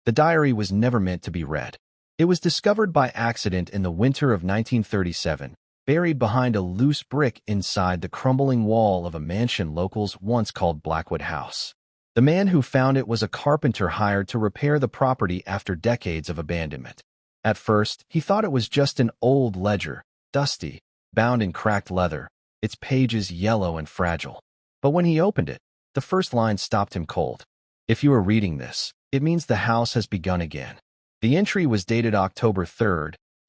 The diary was never meant to be read. It was discovered by accident in the winter of 1937, buried behind a loose brick inside the crumbling wall of a mansion locals once called Blackwood House. The man who found it was a carpenter hired to repair the property after decades of abandonment. At first, he thought it was just an old ledger, dusty, bound in cracked leather, its pages yellow and fragile. But when he opened it, the first line stopped him cold. If you are reading this, it means the house has begun again. The entry was dated October 3,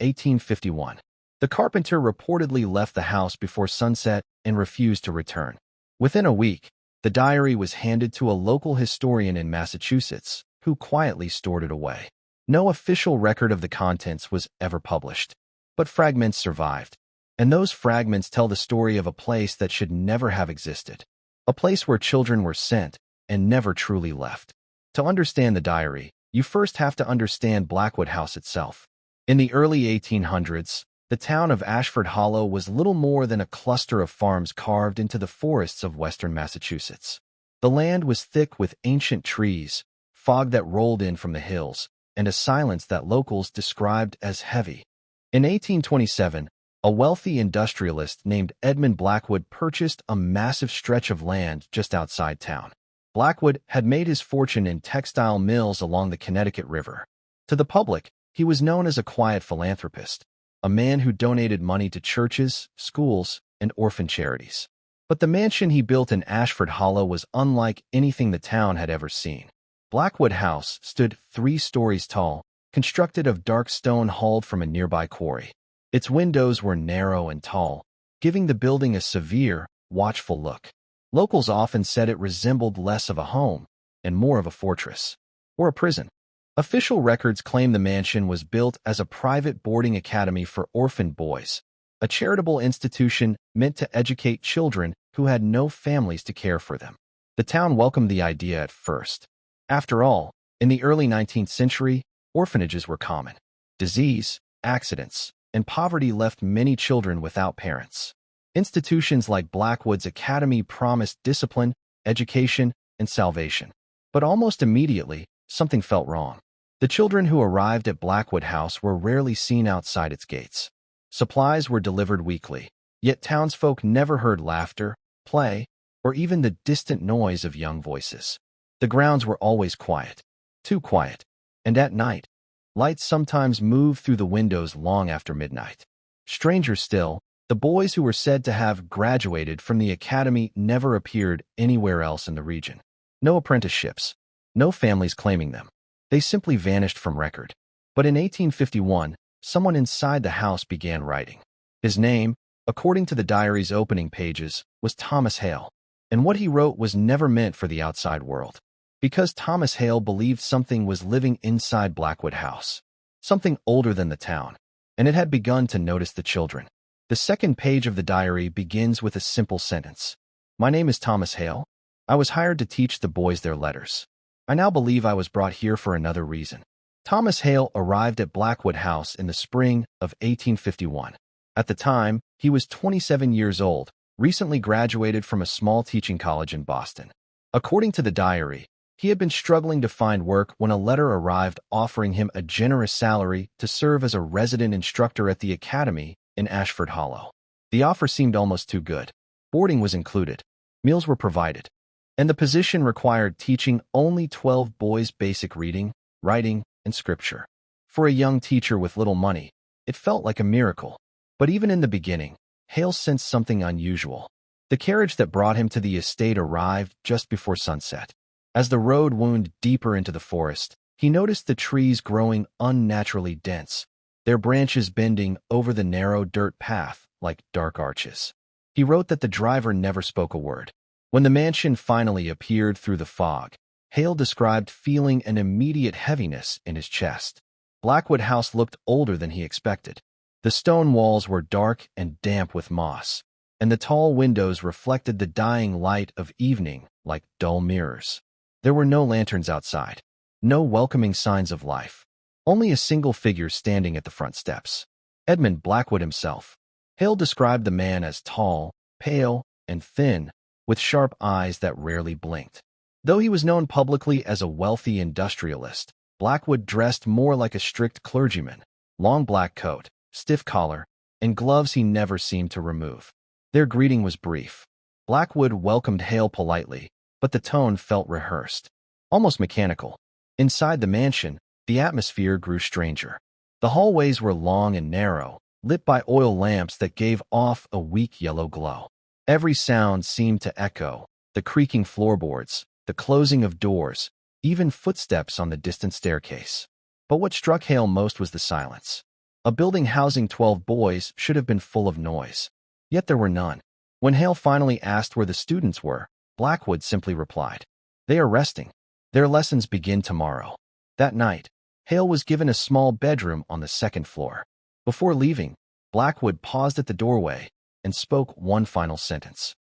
1851. The carpenter reportedly left the house before sunset and refused to return. Within a week, the diary was handed to a local historian in Massachusetts, who quietly stored it away. No official record of the contents was ever published, but fragments survived. And those fragments tell the story of a place that should never have existed. A place where children were sent and never truly left. To understand the diary, you first have to understand Blackwood House itself. In the early 1800s, the town of Ashford Hollow was little more than a cluster of farms carved into the forests of western Massachusetts. The land was thick with ancient trees, fog that rolled in from the hills, and a silence that locals described as heavy. In 1827, a wealthy industrialist named Edmund Blackwood purchased a massive stretch of land just outside town. Blackwood had made his fortune in textile mills along the Connecticut River. To the public, he was known as a quiet philanthropist, a man who donated money to churches, schools, and orphan charities. But the mansion he built in Ashford Hollow was unlike anything the town had ever seen. Blackwood House stood 3 stories tall, constructed of dark stone hauled from a nearby quarry. Its windows were narrow and tall, giving the building a severe, watchful look. Locals often said it resembled less of a home and more of a fortress, or a prison. Official records claim the mansion was built as a private boarding academy for orphaned boys, a charitable institution meant to educate children who had no families to care for them. The town welcomed the idea at first. After all, in the early 19th century, orphanages were common. Disease, accidents, and poverty left many children without parents. Institutions like Blackwood's Academy promised discipline, education, and salvation. But almost immediately, something felt wrong. The children who arrived at Blackwood House were rarely seen outside its gates. Supplies were delivered weekly, yet townsfolk never heard laughter, play, or even the distant noise of young voices. The grounds were always quiet, too quiet, and at night, lights sometimes moved through the windows long after midnight. Stranger still, the boys who were said to have graduated from the academy never appeared anywhere else in the region. No apprenticeships, no families claiming them. They simply vanished from record. But in 1851, someone inside the house began writing. His name, according to the diary's opening pages, was Thomas Hale, and what he wrote was never meant for the outside world. Because Thomas Hale believed something was living inside Blackwood House, something older than the town, and it had begun to notice the children. The second page of the diary begins with a simple sentence. My name is Thomas Hale. I was hired to teach the boys their letters. I now believe I was brought here for another reason. Thomas Hale arrived at Blackwood House in the spring of 1851. At the time, he was 27 years old, recently graduated from a small teaching college in Boston. According to the diary, he had been struggling to find work when a letter arrived offering him a generous salary to serve as a resident instructor at the academy in Ashford Hollow. The offer seemed almost too good. Boarding was included, meals were provided, and the position required teaching only 12 boys basic reading, writing, and scripture. For a young teacher with little money, it felt like a miracle. But even in the beginning, Hale sensed something unusual. The carriage that brought him to the estate arrived just before sunset. As the road wound deeper into the forest, he noticed the trees growing unnaturally dense, their branches bending over the narrow dirt path like dark arches. He wrote that the driver never spoke a word. When the mansion finally appeared through the fog, Hale described feeling an immediate heaviness in his chest. Blackwood House looked older than he expected. The stone walls were dark and damp with moss, and the tall windows reflected the dying light of evening like dull mirrors. There were no lanterns outside, no welcoming signs of life, only a single figure standing at the front steps. Edmund Blackwood himself. Hale described the man as tall, pale, and thin, with sharp eyes that rarely blinked. Though he was known publicly as a wealthy industrialist, Blackwood dressed more like a strict clergyman, long black coat, stiff collar, and gloves he never seemed to remove. Their greeting was brief. Blackwood welcomed Hale politely, but the tone felt rehearsed, almost mechanical. Inside the mansion, the atmosphere grew stranger. The hallways were long and narrow, lit by oil lamps that gave off a weak yellow glow. Every sound seemed to echo, the creaking floorboards, the closing of doors, even footsteps on the distant staircase. But what struck Hale most was the silence. A building housing 12 boys should have been full of noise. Yet there were none. When Hale finally asked where the students were, Blackwood simply replied, "They are resting. Their lessons begin tomorrow." That night, Hale was given a small bedroom on the second floor. Before leaving, Blackwood paused at the doorway and spoke one final sentence.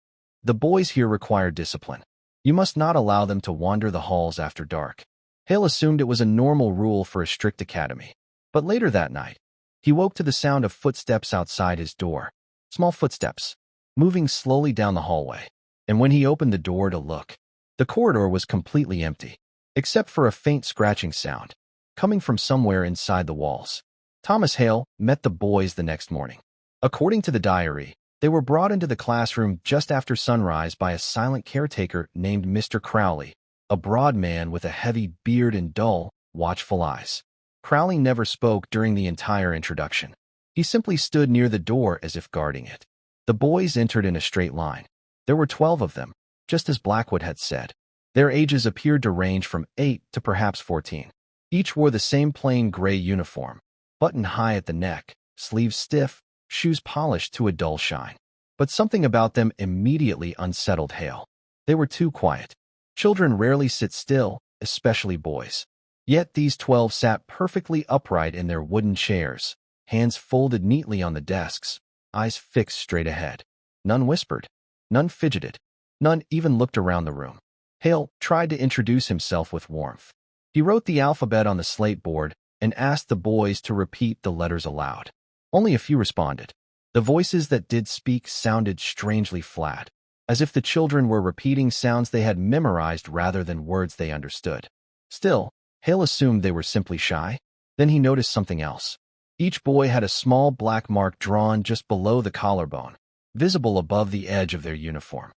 "The boys here require discipline. You must not allow them to wander the halls after dark." Hale assumed it was a normal rule for a strict academy. But later that night, he woke to the sound of footsteps outside his door. Small footsteps, moving slowly down the hallway. And when he opened the door to look, the corridor was completely empty, except for a faint scratching sound, coming from somewhere inside the walls. Thomas Hale met the boys the next morning. According to the diary, they were brought into the classroom just after sunrise by a silent caretaker named Mr. Crowley, a broad man with a heavy beard and dull, watchful eyes. Crowley never spoke during the entire introduction. He simply stood near the door as if guarding it. The boys entered in a straight line. There were 12 of them, just as Blackwood had said. Their ages appeared to range from 8 to perhaps 14. Each wore the same plain gray uniform, buttoned high at the neck, sleeves stiff, shoes polished to a dull shine. But something about them immediately unsettled Hale. They were too quiet. Children rarely sit still, especially boys. Yet these 12 sat perfectly upright in their wooden chairs, hands folded neatly on the desks, eyes fixed straight ahead. None whispered. None fidgeted. None even looked around the room. Hale tried to introduce himself with warmth. He wrote the alphabet on the slate board and asked the boys to repeat the letters aloud. Only a few responded. The voices that did speak sounded strangely flat, as if the children were repeating sounds they had memorized rather than words they understood. Still, Hale assumed they were simply shy. Then he noticed something else. Each boy had a small black mark drawn just below the collarbone, visible above the edge of their uniform.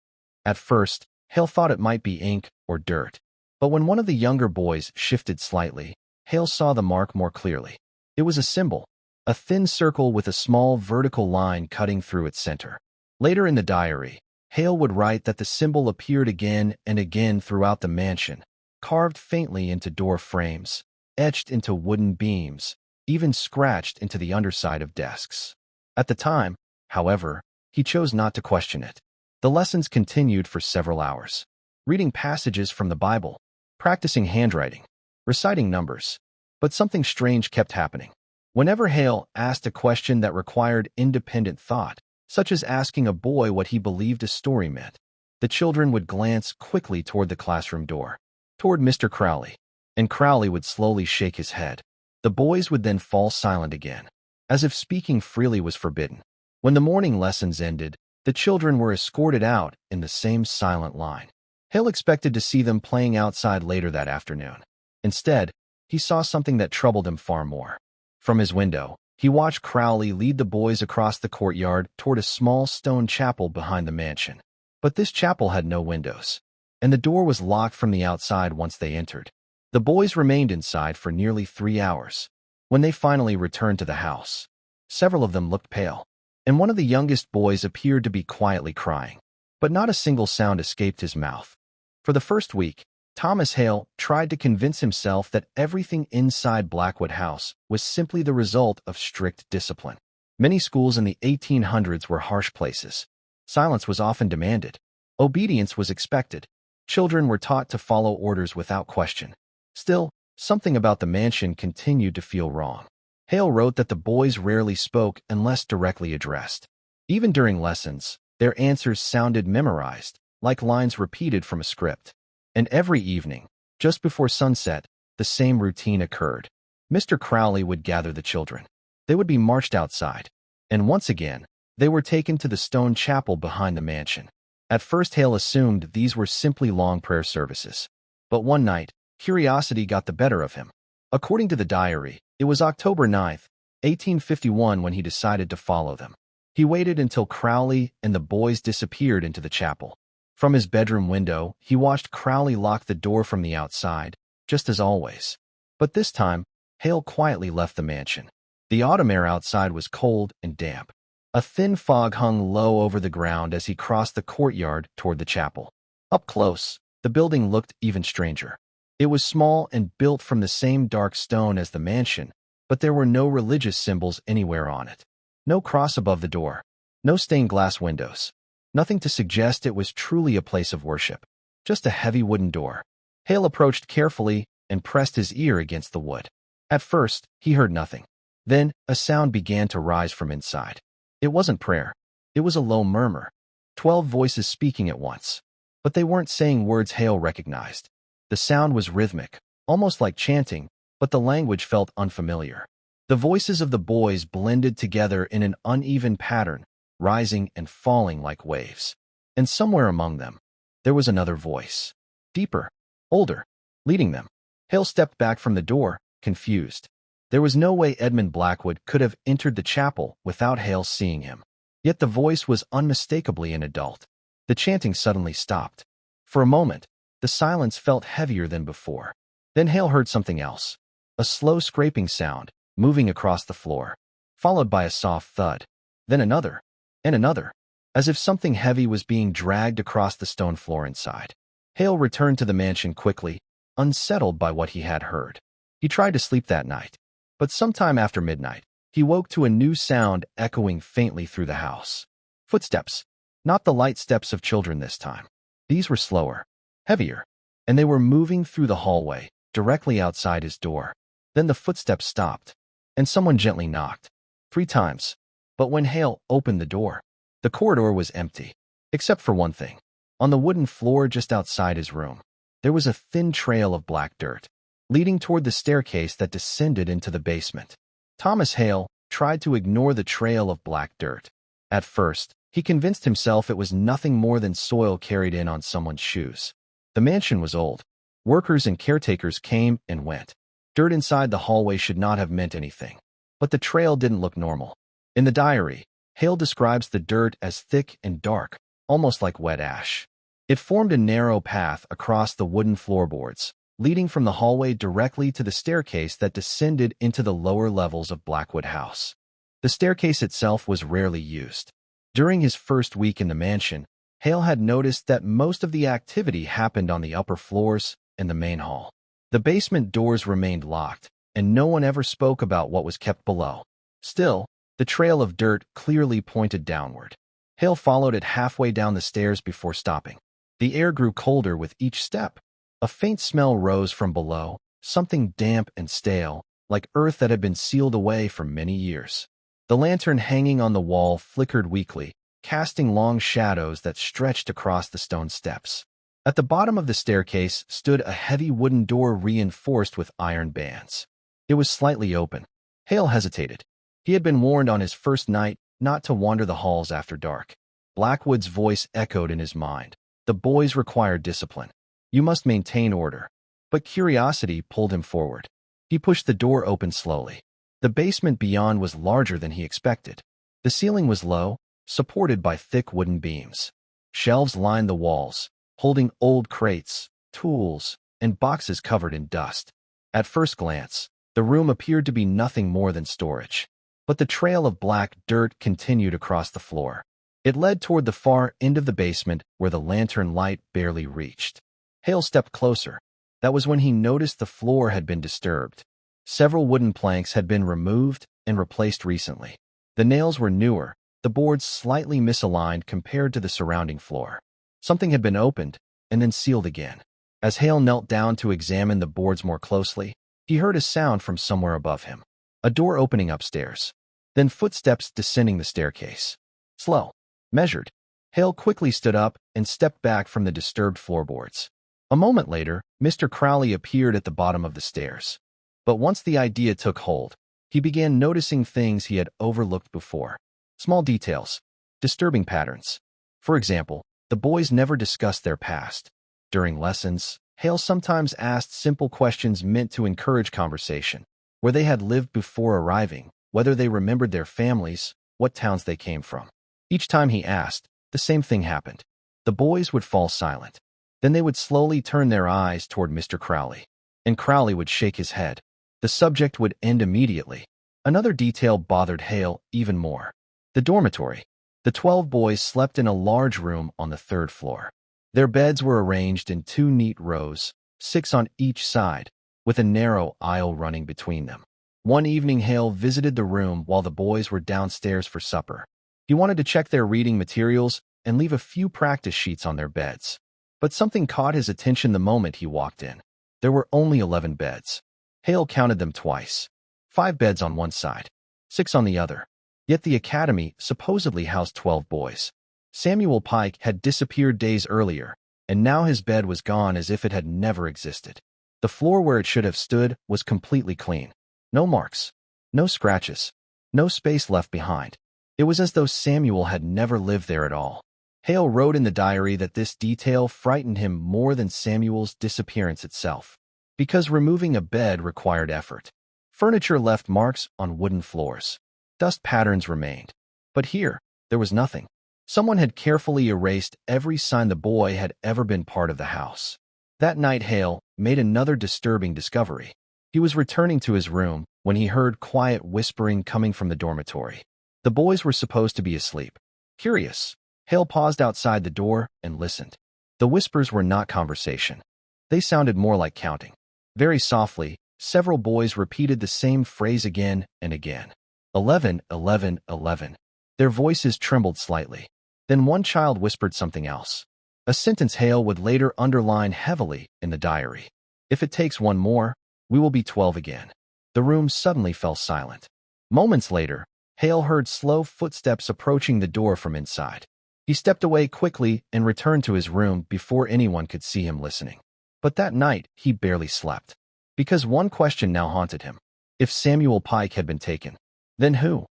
At first, Hale thought it might be ink or dirt, but when one of the younger boys shifted slightly, Hale saw the mark more clearly. It was a symbol, a thin circle with a small vertical line cutting through its center. Later in the diary, Hale would write that the symbol appeared again and again throughout the mansion, carved faintly into door frames, etched into wooden beams, even scratched into the underside of desks. At the time, however, he chose not to question it. The lessons continued for several hours, reading passages from the Bible, practicing handwriting, reciting numbers. But something strange kept happening. Whenever Hale asked a question that required independent thought, such as asking a boy what he believed a story meant, the children would glance quickly toward the classroom door, toward Mr. Crowley, and Crowley would slowly shake his head. The boys would then fall silent again, as if speaking freely was forbidden. When the morning lessons ended, the children were escorted out in the same silent line. Hale expected to see them playing outside later that afternoon. Instead, he saw something that troubled him far more. From his window, he watched Crowley lead the boys across the courtyard toward a small stone chapel behind the mansion. But this chapel had no windows, and the door was locked from the outside once they entered. The boys remained inside for nearly 3 hours. When they finally returned to the house, several of them looked pale, and one of the youngest boys appeared to be quietly crying. But not a single sound escaped his mouth. For the first week, Thomas Hale tried to convince himself that everything inside Blackwood House was simply the result of strict discipline. Many schools in the 1800s were harsh places. Silence was often demanded. Obedience was expected. Children were taught to follow orders without question. Still, something about the mansion continued to feel wrong. Hale wrote that the boys rarely spoke unless directly addressed. Even during lessons, their answers sounded memorized, like lines repeated from a script. And every evening, just before sunset, the same routine occurred. Mr. Crowley would gather the children. They would be marched outside, and once again, they were taken to the stone chapel behind the mansion. At first, Hale assumed these were simply long prayer services. But one night, curiosity got the better of him. According to the diary, it was October 9th, 1851 when he decided to follow them. He waited until Crowley and the boys disappeared into the chapel. From his bedroom window, he watched Crowley lock the door from the outside, just as always. But this time, Hale quietly left the mansion. The autumn air outside was cold and damp. A thin fog hung low over the ground as he crossed the courtyard toward the chapel. Up close, the building looked even stranger. It was small and built from the same dark stone as the mansion, but there were no religious symbols anywhere on it. No cross above the door. No stained glass windows. Nothing to suggest it was truly a place of worship. Just a heavy wooden door. Hale approached carefully and pressed his ear against the wood. At first, he heard nothing. Then, a sound began to rise from inside. It wasn't prayer. It was a low murmur. 12 voices speaking at once. But they weren't saying words Hale recognized. The sound was rhythmic, almost like chanting, but the language felt unfamiliar. The voices of the boys blended together in an uneven pattern, rising and falling like waves. And somewhere among them, there was another voice. Deeper, older, leading them. Hale stepped back from the door, confused. There was no way Edmund Blackwood could have entered the chapel without Hale seeing him. Yet the voice was unmistakably an adult. The chanting suddenly stopped. For a moment, the silence felt heavier than before. Then Hale heard something else. A slow scraping sound, moving across the floor, followed by a soft thud. Then another, and another, as if something heavy was being dragged across the stone floor inside. Hale returned to the mansion quickly, unsettled by what he had heard. He tried to sleep that night, but sometime after midnight, he woke to a new sound echoing faintly through the house. Footsteps, not the light steps of children this time. These were slower, heavier, and they were moving through the hallway, directly outside his door. Then the footsteps stopped, and someone gently knocked. 3 times. But when Hale opened the door, the corridor was empty, except for one thing. On the wooden floor just outside his room, there was a thin trail of black dirt, leading toward the staircase that descended into the basement. Thomas Hale tried to ignore the trail of black dirt. At first, he convinced himself it was nothing more than soil carried in on someone's shoes. The mansion was old. Workers and caretakers came and went. Dirt inside the hallway should not have meant anything. But the trail didn't look normal. In the diary, Hale describes the dirt as thick and dark, almost like wet ash. It formed a narrow path across the wooden floorboards, leading from the hallway directly to the staircase that descended into the lower levels of Blackwood House. The staircase itself was rarely used. During his first week in the mansion, Hale had noticed that most of the activity happened on the upper floors and the main hall. The basement doors remained locked, and no one ever spoke about what was kept below. Still, the trail of dirt clearly pointed downward. Hale followed it halfway down the stairs before stopping. The air grew colder with each step. A faint smell rose from below, something damp and stale, like earth that had been sealed away for many years. The lantern hanging on the wall flickered weakly, casting long shadows that stretched across the stone steps. At the bottom of the staircase stood a heavy wooden door reinforced with iron bands. It was slightly open. Hale hesitated. He had been warned on his first night not to wander the halls after dark. Blackwood's voice echoed in his mind. The boys require discipline. You must maintain order. But curiosity pulled him forward. He pushed the door open slowly. The basement beyond was larger than he expected. The ceiling was low, supported by thick wooden beams. Shelves lined the walls, holding old crates, tools, and boxes covered in dust. At first glance, the room appeared to be nothing more than storage. But the trail of black dirt continued across the floor. It led toward the far end of the basement where the lantern light barely reached. Hale stepped closer. That was when he noticed the floor had been disturbed. Several wooden planks had been removed and replaced recently. The nails were newer, the boards slightly misaligned compared to the surrounding floor. Something had been opened and then sealed again. As Hale knelt down to examine the boards more closely, he heard a sound from somewhere above him. A door opening upstairs. Then footsteps descending the staircase. Slow. Measured. Hale quickly stood up and stepped back from the disturbed floorboards. A moment later, Mr. Crowley appeared at the bottom of the stairs. But once the idea took hold, he began noticing things he had overlooked before. Small details. Disturbing patterns. For example, the boys never discussed their past. During lessons, Hale sometimes asked simple questions meant to encourage conversation, where they had lived before arriving, whether they remembered their families, what towns they came from. Each time he asked, the same thing happened. The boys would fall silent. Then they would slowly turn their eyes toward Mr. Crowley, and Crowley would shake his head. The subject would end immediately. Another detail bothered Hale even more. The dormitory. The 12 boys slept in a large room on the 3rd floor. Their beds were arranged in 2 neat rows, 6 on each side, with a narrow aisle running between them. One evening, Hale visited the room while the boys were downstairs for supper. He wanted to check their reading materials and leave a few practice sheets on their beds. But something caught his attention the moment he walked in. There were only 11 beds. Hale counted them twice. 5 beds on one side, 6 on the other. Yet the academy supposedly housed 12 boys. Samuel Pike had disappeared days earlier, and now his bed was gone as if it had never existed. The floor where it should have stood was completely clean. No marks, no scratches, no space left behind. It was as though Samuel had never lived there at all. Hale wrote in the diary that this detail frightened him more than Samuel's disappearance itself, because removing a bed required effort. Furniture left marks on wooden floors. Dust patterns remained. But here, there was nothing. Someone had carefully erased every sign the boy had ever been part of the house. That night, Hale made another disturbing discovery. He was returning to his room when he heard quiet whispering coming from the dormitory. The boys were supposed to be asleep. Curious, Hale paused outside the door and listened. The whispers were not conversation. They sounded more like counting. Very softly, several boys repeated the same phrase again and again. 11, 11, 11. Their voices trembled slightly. Then one child whispered something else. A sentence Hale would later underline heavily in the diary. If it takes one more, we will be 12 again. The room suddenly fell silent. Moments later, Hale heard slow footsteps approaching the door from inside. He stepped away quickly and returned to his room before anyone could see him listening. But that night, he barely slept. Because one question now haunted him. If Samuel Pike had been taken, then who,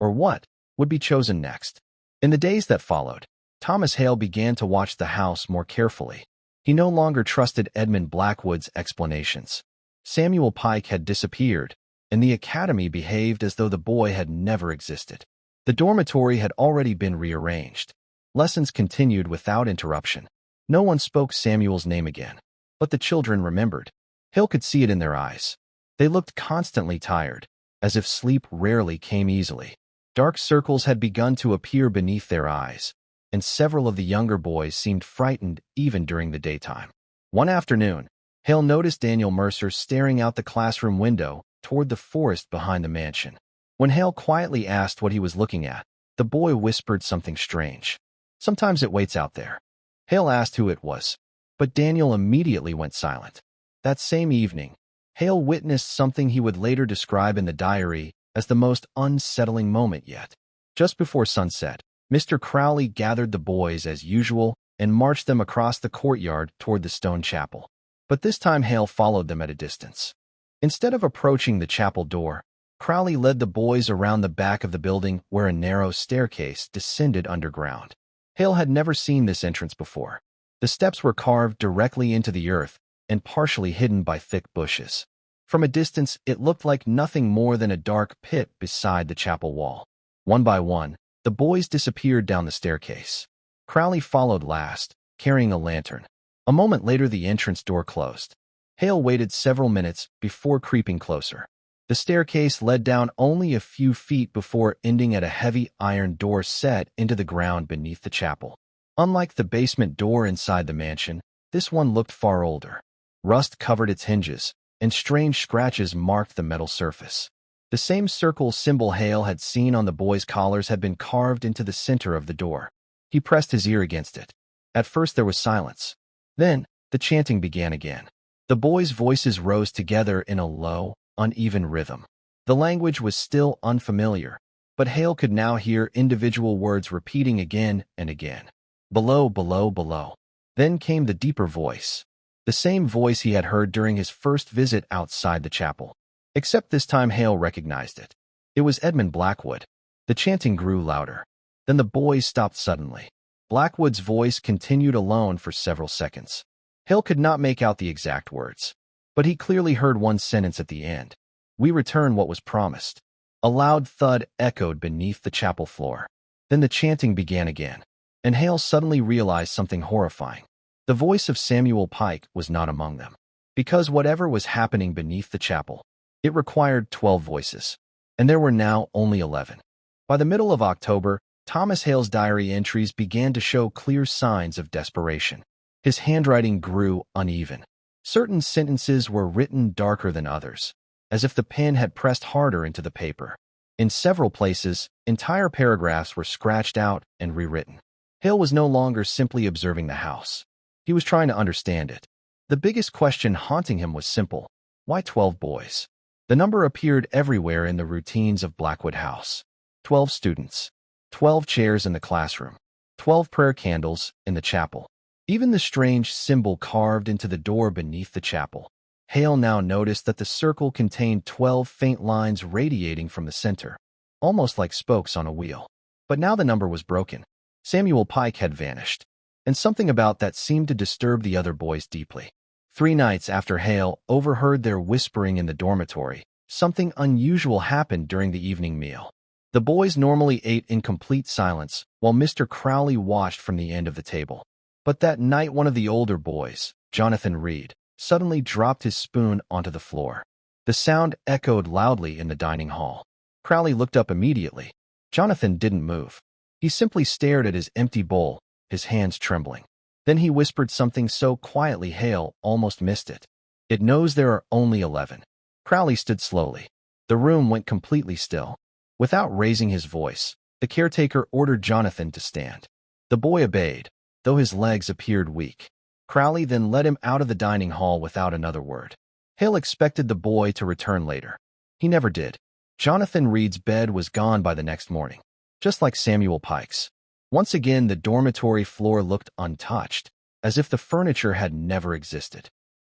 or what, would be chosen next? In the days that followed, Thomas Hale began to watch the house more carefully. He no longer trusted Edmund Blackwood's explanations. Samuel Pike had disappeared, and the academy behaved as though the boy had never existed. The dormitory had already been rearranged. Lessons continued without interruption. No one spoke Samuel's name again, but the children remembered. Hale could see it in their eyes. They looked constantly tired, as if sleep rarely came easily. Dark circles had begun to appear beneath their eyes, and several of the younger boys seemed frightened even during the daytime. One afternoon, Hale noticed Daniel Mercer staring out the classroom window toward the forest behind the mansion. When Hale quietly asked what he was looking at, the boy whispered something strange. Sometimes it waits out there. Hale asked who it was, but Daniel immediately went silent. That same evening, Hale witnessed something he would later describe in the diary as the most unsettling moment yet. Just before sunset, Mr. Crowley gathered the boys as usual and marched them across the courtyard toward the stone chapel. But this time Hale followed them at a distance. Instead of approaching the chapel door, Crowley led the boys around the back of the building where a narrow staircase descended underground. Hale had never seen this entrance before. The steps were carved directly into the earth and partially hidden by thick bushes. From a distance, it looked like nothing more than a dark pit beside the chapel wall. One by one, the boys disappeared down the staircase. Crowley followed last, carrying a lantern. A moment later, the entrance door closed. Hale waited several minutes before creeping closer. The staircase led down only a few feet before ending at a heavy iron door set into the ground beneath the chapel. Unlike the basement door inside the mansion, this one looked far older. Rust covered its hinges, and strange scratches marked the metal surface. The same circle symbol Hale had seen on the boys' collars had been carved into the center of the door. He pressed his ear against it. At first there was silence. Then, the chanting began again. The boys' voices rose together in a low, uneven rhythm. The language was still unfamiliar, but Hale could now hear individual words repeating again and again. Below, below, below. Then came the deeper voice. The same voice he had heard during his first visit outside the chapel. Except this time Hale recognized it. It was Edmund Blackwood. The chanting grew louder. Then the boys stopped suddenly. Blackwood's voice continued alone for several seconds. Hale could not make out the exact words, but he clearly heard one sentence at the end. "We return what was promised." A loud thud echoed beneath the chapel floor. Then the chanting began again, and Hale suddenly realized something horrifying. The voice of Samuel Pike was not among them, because whatever was happening beneath the chapel, it required 12 voices, and there were now only 11. By the middle of October, Thomas Hale's diary entries began to show clear signs of desperation. His handwriting grew uneven. Certain sentences were written darker than others, as if the pen had pressed harder into the paper. In several places, entire paragraphs were scratched out and rewritten. Hale was no longer simply observing the house. He was trying to understand it. The biggest question haunting him was simple: why 12 boys? The number appeared everywhere in the routines of Blackwood House. 12 students, 12 chairs in the classroom, 12 prayer candles in the chapel. Even the strange symbol carved into the door beneath the chapel. Hale now noticed that the circle contained 12 faint lines radiating from the center, almost like spokes on a wheel. But now the number was broken. Samuel Pike had vanished, and something about that seemed to disturb the other boys deeply. 3 nights after Hale overheard their whispering in the dormitory, something unusual happened during the evening meal. The boys normally ate in complete silence, while Mr. Crowley watched from the end of the table. But that night one of the older boys, Jonathan Reed, suddenly dropped his spoon onto the floor. The sound echoed loudly in the dining hall. Crowley looked up immediately. Jonathan didn't move. He simply stared at his empty bowl, his hands trembling. Then he whispered something so quietly Hale almost missed it. "It knows there are only 11. Crowley stood slowly. The room went completely still. Without raising his voice, the caretaker ordered Jonathan to stand. The boy obeyed, though his legs appeared weak. Crowley then led him out of the dining hall without another word. Hale expected the boy to return later. He never did. Jonathan Reed's bed was gone by the next morning, just like Samuel Pike's. Once again, the dormitory floor looked untouched, as if the furniture had never existed.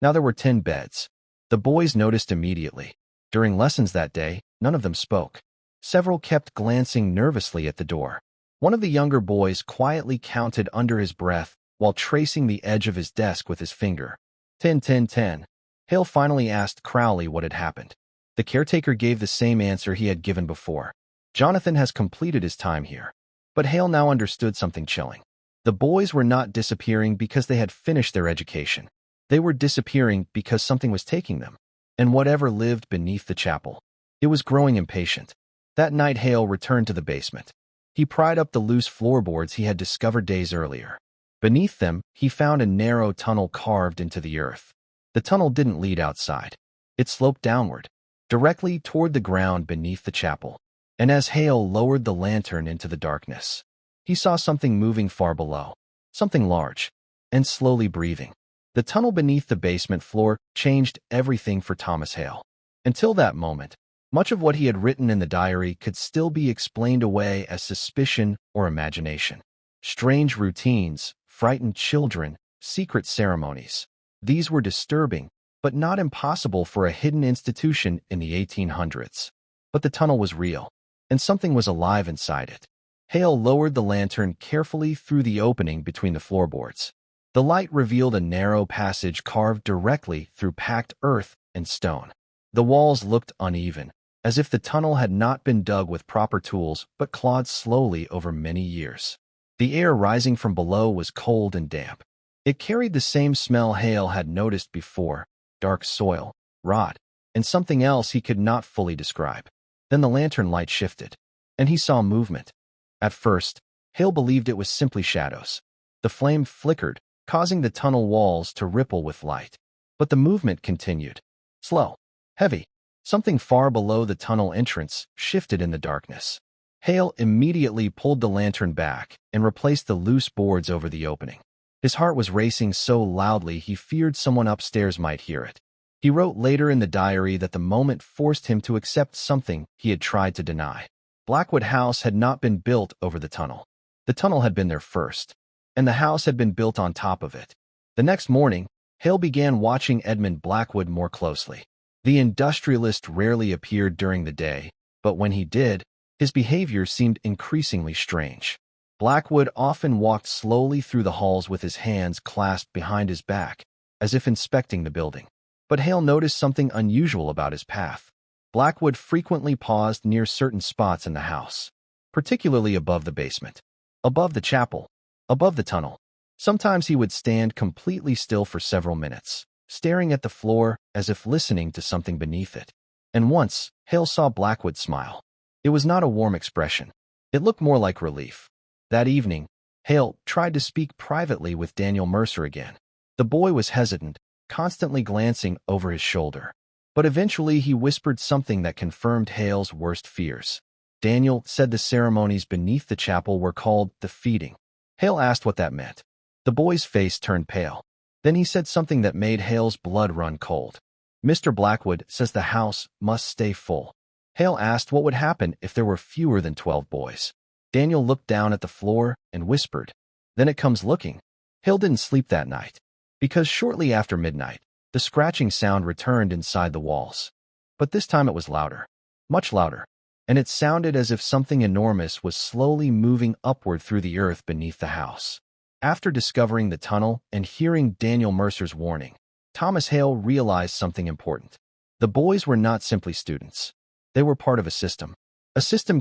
Now there were 10 beds. The boys noticed immediately. During lessons that day, none of them spoke. Several kept glancing nervously at the door. One of the younger boys quietly counted under his breath while tracing the edge of his desk with his finger. 10, 10, 10. Hale finally asked Crowley what had happened. The caretaker gave the same answer he had given before. Jonathan has completed his time here. But Hale now understood something chilling. The boys were not disappearing because they had finished their education. They were disappearing because something was taking them. And whatever lived beneath the chapel, it was growing impatient. That night Hale returned to the basement. He pried up the loose floorboards he had discovered days earlier. Beneath them, he found a narrow tunnel carved into the earth. The tunnel didn't lead outside. It sloped downward, directly toward the ground beneath the chapel. And as Hale lowered the lantern into the darkness, he saw something moving far below, something large, and slowly breathing. The tunnel beneath the basement floor changed everything for Thomas Hale. Until that moment, much of what he had written in the diary could still be explained away as suspicion or imagination. Strange routines, frightened children, secret ceremonies. These were disturbing, but not impossible for a hidden institution in the 1800s. But the tunnel was real, and something was alive inside it. Hale lowered the lantern carefully through the opening between the floorboards. The light revealed a narrow passage carved directly through packed earth and stone. The walls looked uneven, as if the tunnel had not been dug with proper tools but clawed slowly over many years. The air rising from below was cold and damp. It carried the same smell Hale had noticed before: dark soil, rot, and something else he could not fully describe. Then the lantern light shifted, and he saw movement. At first, Hale believed it was simply shadows. The flame flickered, causing the tunnel walls to ripple with light. But the movement continued. Slow, heavy. Something far below the tunnel entrance shifted in the darkness. Hale immediately pulled the lantern back and replaced the loose boards over the opening. His heart was racing so loudly he feared someone upstairs might hear it. He wrote later in the diary that the moment forced him to accept something he had tried to deny. Blackwood House had not been built over the tunnel. The tunnel had been there first, and the house had been built on top of it. The next morning, Hale began watching Edmund Blackwood more closely. The industrialist rarely appeared during the day, but when he did, his behavior seemed increasingly strange. Blackwood often walked slowly through the halls with his hands clasped behind his back, as if inspecting the building. But Hale noticed something unusual about his path. Blackwood frequently paused near certain spots in the house, particularly above the basement, above the chapel, above the tunnel. Sometimes he would stand completely still for several minutes, staring at the floor as if listening to something beneath it. And once, Hale saw Blackwood smile. It was not a warm expression. It looked more like relief. That evening, Hale tried to speak privately with Daniel Mercer again. The boy was hesitant, constantly glancing over his shoulder. But eventually he whispered something that confirmed Hale's worst fears. Daniel said the ceremonies beneath the chapel were called the feeding. Hale asked what that meant. The boy's face turned pale. Then he said something that made Hale's blood run cold. Mr. Blackwood says the house must stay full. Hale asked what would happen if there were fewer than 12 boys. Daniel looked down at the floor and whispered, "Then it comes looking." Hale didn't sleep that night, because shortly after midnight, the scratching sound returned inside the walls. But this time it was louder, much louder, and it sounded as if something enormous was slowly moving upward through the earth beneath the house. After discovering the tunnel and hearing Daniel Mercer's warning, Thomas Hale realized something important. The boys were not simply students. They were part of a system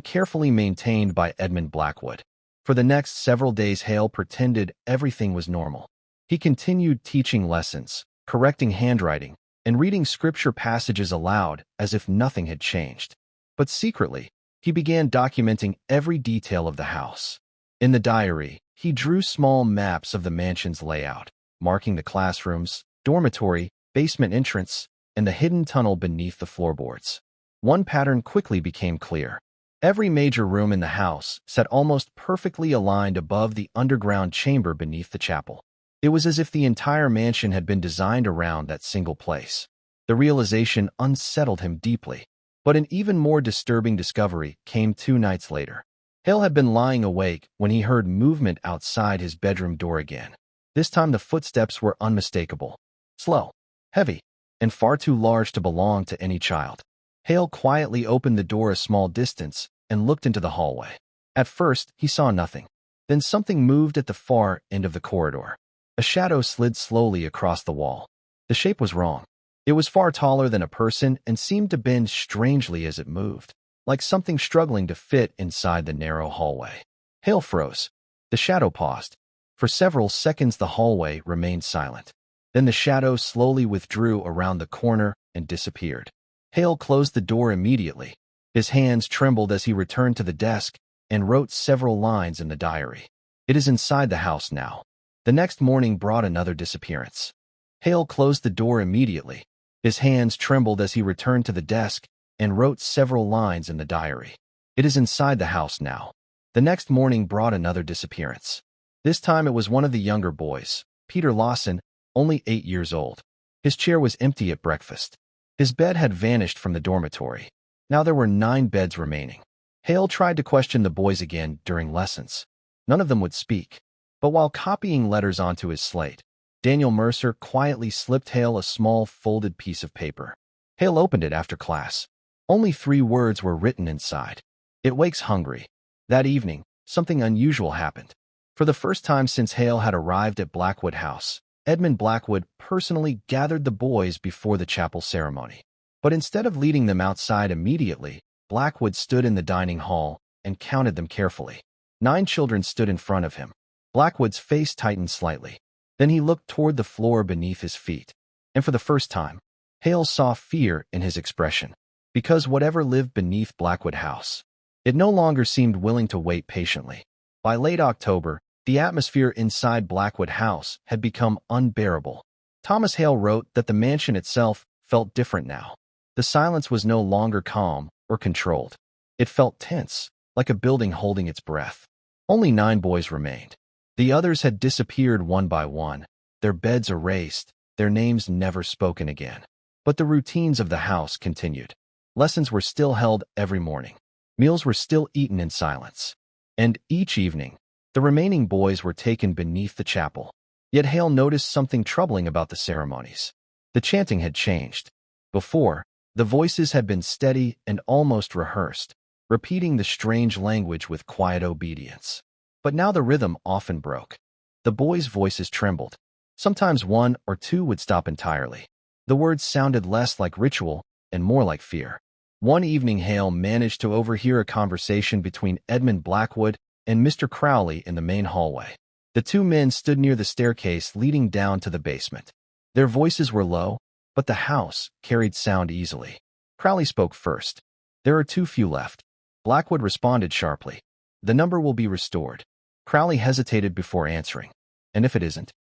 carefully maintained by Edmund Blackwood. For the next several days, Hale pretended everything was normal. He continued teaching lessons, correcting handwriting, and reading scripture passages aloud as if nothing had changed. But secretly, he began documenting every detail of the house. In the diary, he drew small maps of the mansion's layout, marking the classrooms, dormitory, basement entrance, and the hidden tunnel beneath the floorboards. One pattern quickly became clear. Every major room in the house sat almost perfectly aligned above the underground chamber beneath the chapel. It was as if the entire mansion had been designed around that single place. The realization unsettled him deeply. But an even more disturbing discovery came 2 nights later. Hale had been lying awake when he heard movement outside his bedroom door again. This time the footsteps were unmistakable, slow, heavy, and far too large to belong to any child. Hale quietly opened the door a small distance and looked into the hallway. At first, he saw nothing. Then something moved at the far end of the corridor. A shadow slid slowly across the wall. The shape was wrong. It was far taller than a person and seemed to bend strangely as it moved, like something struggling to fit inside the narrow hallway. Hale froze. The shadow paused. For several seconds the hallway remained silent. Then the shadow slowly withdrew around the corner and disappeared. Hale closed the door immediately. His hands trembled as he returned to the desk and wrote several lines in the diary. "It is inside the house now." The next morning brought another disappearance. Hale closed the door immediately. His hands trembled as he returned to the desk and wrote several lines in the diary. "It is inside the house now." The next morning brought another disappearance. This time it was one of the younger boys, Peter Lawson, only 8 years old. His chair was empty at breakfast. His bed had vanished from the dormitory. Now there were 9 beds remaining. Hale tried to question the boys again during lessons. None of them would speak. But while copying letters onto his slate, Daniel Mercer quietly slipped Hale a small folded piece of paper. Hale opened it after class. Only 3 words were written inside. "It wakes hungry." That evening, something unusual happened. For the first time since Hale had arrived at Blackwood House, Edmund Blackwood personally gathered the boys before the chapel ceremony. But instead of leading them outside immediately, Blackwood stood in the dining hall and counted them carefully. 9 children stood in front of him. Blackwood's face tightened slightly. Then he looked toward the floor beneath his feet. And for the first time, Hale saw fear in his expression. Because whatever lived beneath Blackwood House, it no longer seemed willing to wait patiently. By late October, the atmosphere inside Blackwood House had become unbearable. Thomas Hale wrote that the mansion itself felt different now. The silence was no longer calm or controlled. It felt tense, like a building holding its breath. Only 9 boys remained. The others had disappeared one by one, their beds erased, their names never spoken again. But the routines of the house continued. Lessons were still held every morning. Meals were still eaten in silence. And each evening, the remaining boys were taken beneath the chapel. Yet Hale noticed something troubling about the ceremonies. The chanting had changed. Before, the voices had been steady and almost rehearsed, repeating the strange language with quiet obedience. But now the rhythm often broke. The boys' voices trembled. Sometimes one or two would stop entirely. The words sounded less like ritual and more like fear. One evening, Hale managed to overhear a conversation between Edmund Blackwood and Mr. Crowley in the main hallway. The two men stood near the staircase leading down to the basement. Their voices were low, but the house carried sound easily. Crowley spoke first. "There are too few left." Blackwood responded sharply. "The number will be restored." Crowley hesitated before answering. "And if it isn't?"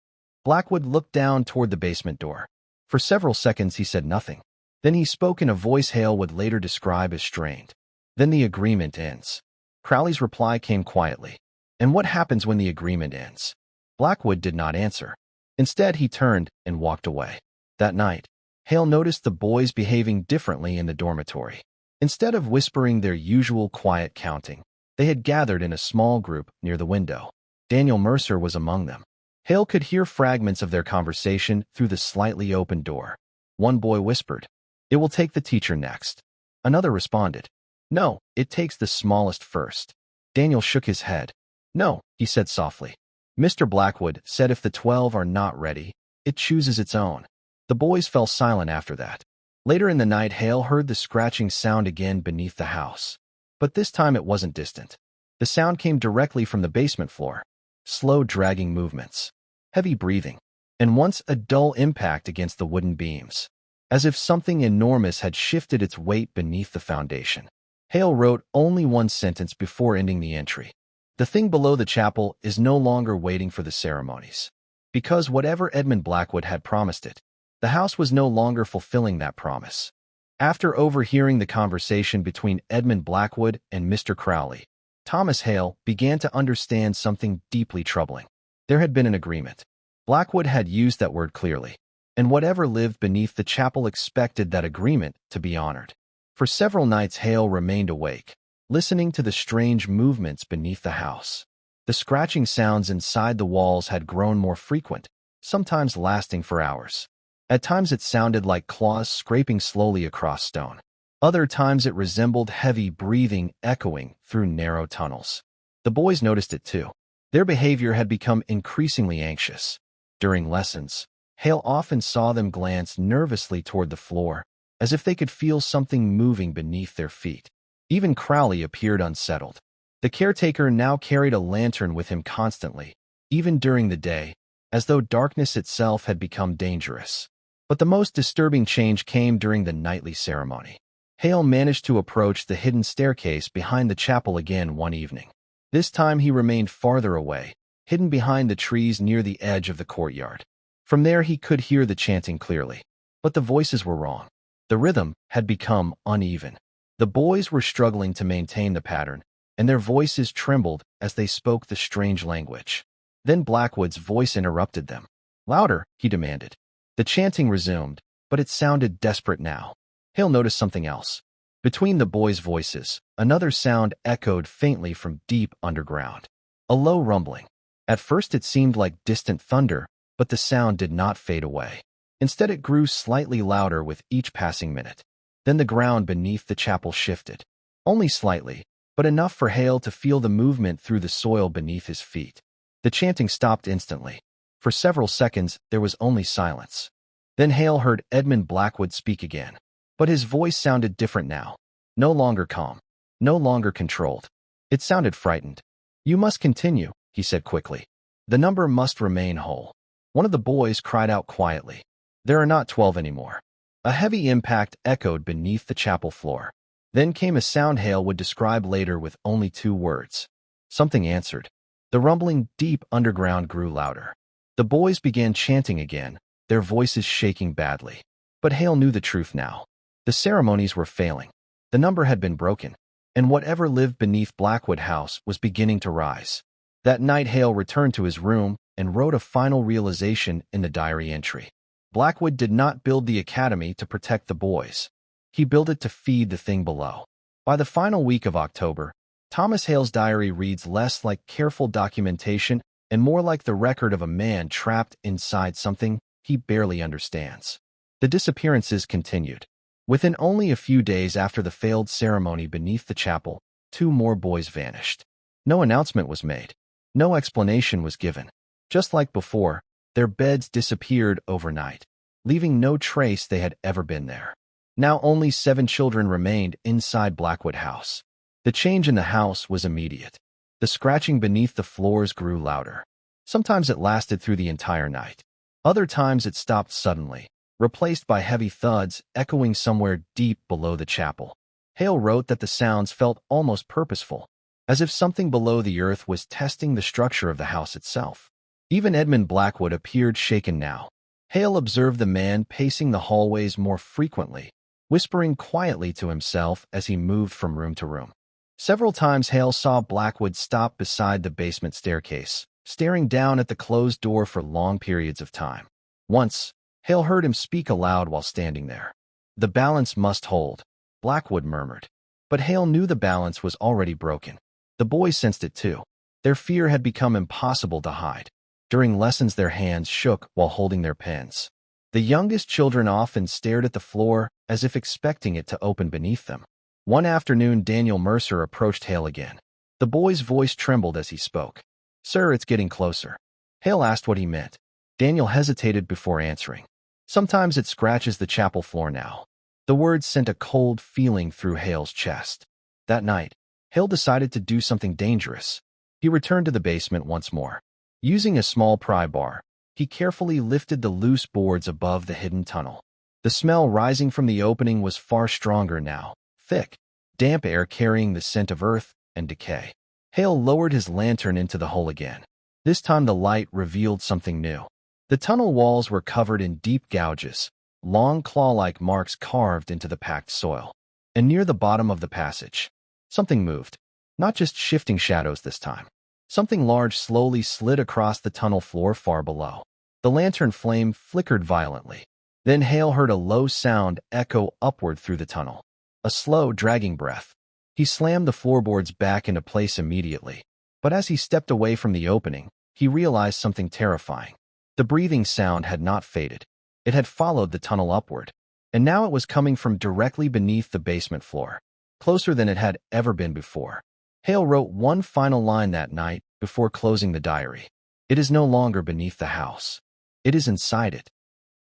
Blackwood looked down toward the basement door. For several seconds he said nothing. Then he spoke in a voice Hale would later describe as strained. "Then the agreement ends." Crowley's reply came quietly. "And what happens when the agreement ends?" Blackwood did not answer. Instead, he turned and walked away. That night, Hale noticed the boys behaving differently in the dormitory. Instead of whispering their usual quiet counting, they had gathered in a small group near the window. Daniel Mercer was among them. Hale could hear fragments of their conversation through the slightly open door. One boy whispered, "It will take the teacher next." Another responded, "No, it takes the smallest first." Daniel shook his head. "No," he said softly. "Mr. Blackwood said if the 12 are not ready, it chooses its own." The boys fell silent after that. Later in the night, Hale heard the scratching sound again beneath the house. But this time it wasn't distant. The sound came directly from the basement floor. Slow, dragging movements, heavy breathing, and once a dull impact against the wooden beams, as if something enormous had shifted its weight beneath the foundation. Hale wrote only one sentence before ending the entry. "The thing below the chapel is no longer waiting for the ceremonies." Because whatever Edmund Blackwood had promised it, the house was no longer fulfilling that promise. After overhearing the conversation between Edmund Blackwood and Mr. Crowley, Thomas Hale began to understand something deeply troubling. There had been an agreement. Blackwood had used that word clearly, and whatever lived beneath the chapel expected that agreement to be honored. For several nights, Hale remained awake, listening to the strange movements beneath the house. The scratching sounds inside the walls had grown more frequent, sometimes lasting for hours. At times it sounded like claws scraping slowly across stone. Other times it resembled heavy breathing echoing through narrow tunnels. The boys noticed it too. Their behavior had become increasingly anxious. During lessons, Hale often saw them glance nervously toward the floor, as if they could feel something moving beneath their feet. Even Crowley appeared unsettled. The caretaker now carried a lantern with him constantly, even during the day, as though darkness itself had become dangerous. But the most disturbing change came during the nightly ceremony. Hale managed to approach the hidden staircase behind the chapel again one evening. This time he remained farther away, hidden behind the trees near the edge of the courtyard. From there he could hear the chanting clearly. But the voices were wrong. The rhythm had become uneven. The boys were struggling to maintain the pattern, and their voices trembled as they spoke the strange language. Then Blackwood's voice interrupted them. "Louder," he demanded. The chanting resumed, but it sounded desperate now. Hale noticed something else. Between the boys' voices, another sound echoed faintly from deep underground. A low rumbling. At first it seemed like distant thunder, but the sound did not fade away. Instead it grew slightly louder with each passing minute. Then the ground beneath the chapel shifted. Only slightly, but enough for Hale to feel the movement through the soil beneath his feet. The chanting stopped instantly. For several seconds there was only silence. Then Hale heard Edmund Blackwood speak again. But his voice sounded different now. No longer calm. No longer controlled. It sounded frightened. "You must continue," he said quickly. "The number must remain whole." One of the boys cried out quietly, "There are not 12 anymore." A heavy impact echoed beneath the chapel floor. Then came a sound Hale would describe later with only 2 words. Something answered. The rumbling deep underground grew louder. The boys began chanting again, their voices shaking badly. But Hale knew the truth now. The ceremonies were failing. The number had been broken, and whatever lived beneath Blackwood House was beginning to rise. That night Hale returned to his room and wrote a final realization in the diary entry. Blackwood did not build the academy to protect the boys. He built it to feed the thing below. By the final week of October, Thomas Hale's diary reads less like careful documentation and more like the record of a man trapped inside something he barely understands. The disappearances continued. Within only a few days after the failed ceremony beneath the chapel, 2 more boys vanished. No announcement was made. No explanation was given. Just like before, Their beds disappeared overnight, leaving no trace they had ever been there. Now only 7 children remained inside Blackwood House. The change in the house was immediate. The scratching beneath the floors grew louder. Sometimes it lasted through the entire night. Other times it stopped suddenly, replaced by heavy thuds echoing somewhere deep below the chapel. Hale wrote that the sounds felt almost purposeful, as if something below the earth was testing the structure of the house itself. Even Edmund Blackwood appeared shaken now. Hale observed the man pacing the hallways more frequently, whispering quietly to himself as he moved from room to room. Several times Hale saw Blackwood stop beside the basement staircase, staring down at the closed door for long periods of time. Once, Hale heard him speak aloud while standing there. "The balance must hold," Blackwood murmured. But Hale knew the balance was already broken. The boys sensed it too. Their fear had become impossible to hide. During lessons their hands shook while holding their pens. The youngest children often stared at the floor as if expecting it to open beneath them. One afternoon Daniel Mercer approached Hale again. The boy's voice trembled as he spoke. "Sir, it's getting closer." Hale asked what he meant. Daniel hesitated before answering. "Sometimes it scratches the chapel floor now." The words sent a cold feeling through Hale's chest. That night, Hale decided to do something dangerous. He returned to the basement once more. Using a small pry bar, he carefully lifted the loose boards above the hidden tunnel. The smell rising from the opening was far stronger now, thick, damp air carrying the scent of earth and decay. Hale lowered his lantern into the hole again. This time the light revealed something new. The tunnel walls were covered in deep gouges, long claw-like marks carved into the packed soil. And near the bottom of the passage, something moved. Not just shifting shadows this time. Something large slowly slid across the tunnel floor far below. The lantern flame flickered violently. Then Hale heard a low sound echo upward through the tunnel. A slow, dragging breath. He slammed the floorboards back into place immediately. But as he stepped away from the opening, he realized something terrifying. The breathing sound had not faded. It had followed the tunnel upward. And now it was coming from directly beneath the basement floor, closer than it had ever been before. Hale wrote one final line that night before closing the diary. It is no longer beneath the house. It is inside it.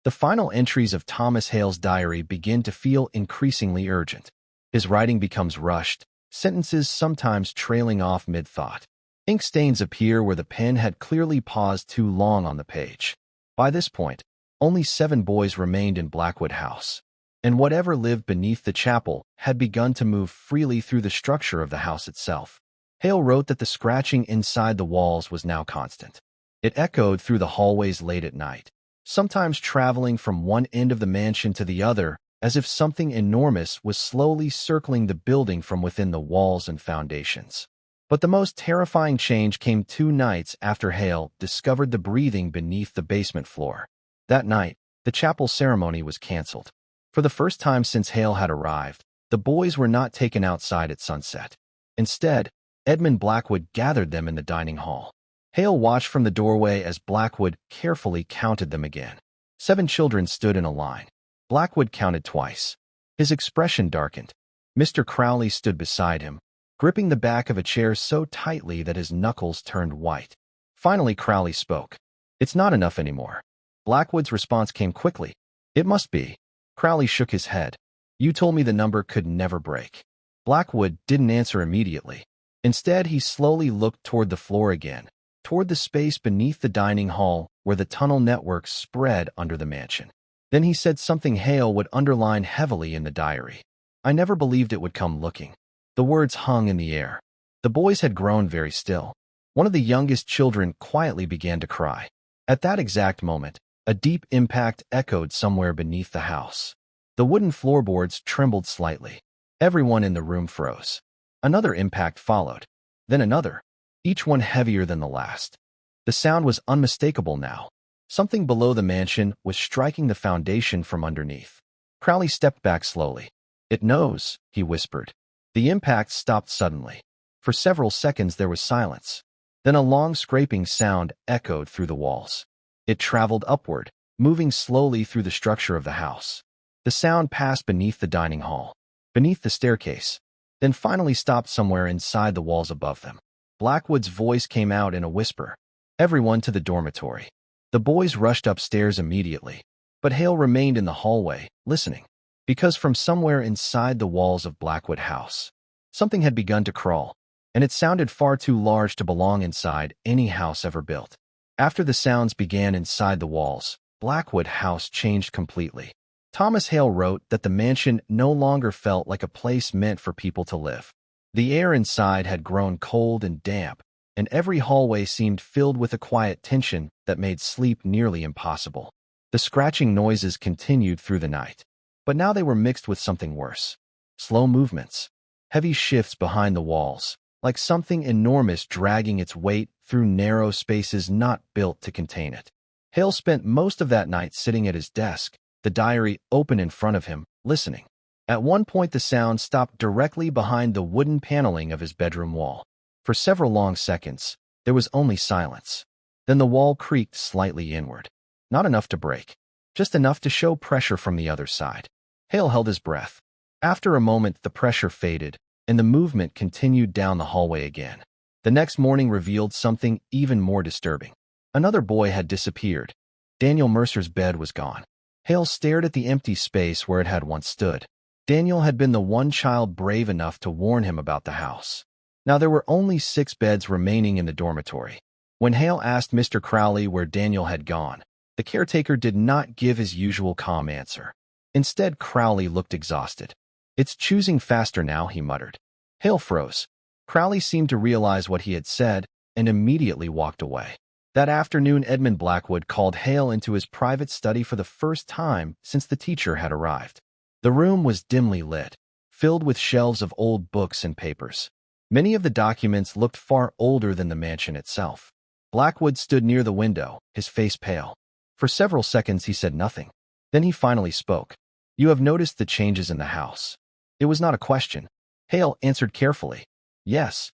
The final entries of Thomas Hale's diary begin to feel increasingly urgent. His writing becomes rushed, sentences sometimes trailing off mid-thought. Ink stains appear where the pen had clearly paused too long on the page. By this point, only 7 boys remained in Blackwood House, and whatever lived beneath the chapel had begun to move freely through the structure of the house itself. Hale wrote that the scratching inside the walls was now constant. It echoed through the hallways late at night, sometimes traveling from one end of the mansion to the other, as if something enormous was slowly circling the building from within the walls and foundations. But the most terrifying change came 2 nights after Hale discovered the breathing beneath the basement floor. That night, the chapel ceremony was canceled. For the first time since Hale had arrived, the boys were not taken outside at sunset. Instead, Edmund Blackwood gathered them in the dining hall. Hale watched from the doorway as Blackwood carefully counted them again. 7 children stood in a line. Blackwood counted twice. His expression darkened. Mr. Crowley stood beside him, gripping the back of a chair so tightly that his knuckles turned white. Finally, Crowley spoke. "It's not enough anymore." Blackwood's response came quickly. "It must be." Crowley shook his head. "You told me the number could never break." Blackwood didn't answer immediately. Instead, he slowly looked toward the floor again, toward the space beneath the dining hall where the tunnel network spread under the mansion. Then he said something Hale would underline heavily in the diary. "I never believed it would come looking." The words hung in the air. The boys had grown very still. One of the youngest children quietly began to cry. At that exact moment, a deep impact echoed somewhere beneath the house. The wooden floorboards trembled slightly. Everyone in the room froze. Another impact followed. Then another, each one heavier than the last. The sound was unmistakable now. Something below the mansion was striking the foundation from underneath. Crowley stepped back slowly. "It knows," he whispered. The impact stopped suddenly. For several seconds there was silence. Then a long scraping sound echoed through the walls. It traveled upward, moving slowly through the structure of the house. The sound passed beneath the dining hall, beneath the staircase, then finally stopped somewhere inside the walls above them. Blackwood's voice came out in a whisper. "Everyone to the dormitory." The boys rushed upstairs immediately, but Hale remained in the hallway, listening, because from somewhere inside the walls of Blackwood House, something had begun to crawl, and it sounded far too large to belong inside any house ever built. After the sounds began inside the walls, Blackwood House changed completely. Thomas Hale wrote that the mansion no longer felt like a place meant for people to live. The air inside had grown cold and damp, and every hallway seemed filled with a quiet tension that made sleep nearly impossible. The scratching noises continued through the night, but now they were mixed with something worse. Slow movements, heavy shifts behind the walls, like something enormous dragging its weight through narrow spaces not built to contain it. Hale spent most of that night sitting at his desk, the diary open in front of him, listening. At one point the sound stopped directly behind the wooden paneling of his bedroom wall. For several long seconds, there was only silence. Then the wall creaked slightly inward. Not enough to break, just enough to show pressure from the other side. Hale held his breath. After a moment the pressure faded, and the movement continued down the hallway again. The next morning revealed something even more disturbing. Another boy had disappeared. Daniel Mercer's bed was gone. Hale stared at the empty space where it had once stood. Daniel had been the one child brave enough to warn him about the house. Now there were only 6 beds remaining in the dormitory. When Hale asked Mr. Crowley where Daniel had gone, the caretaker did not give his usual calm answer. Instead, Crowley looked exhausted. "It's choosing faster now," he muttered. Hale froze. Crowley seemed to realize what he had said and immediately walked away. That afternoon, Edmund Blackwood called Hale into his private study for the first time since the teacher had arrived. The room was dimly lit, filled with shelves of old books and papers. Many of the documents looked far older than the mansion itself. Blackwood stood near the window, his face pale. For several seconds he said nothing. Then he finally spoke. "You have noticed the changes in the house." It was not a question. Hale answered carefully. "Yes."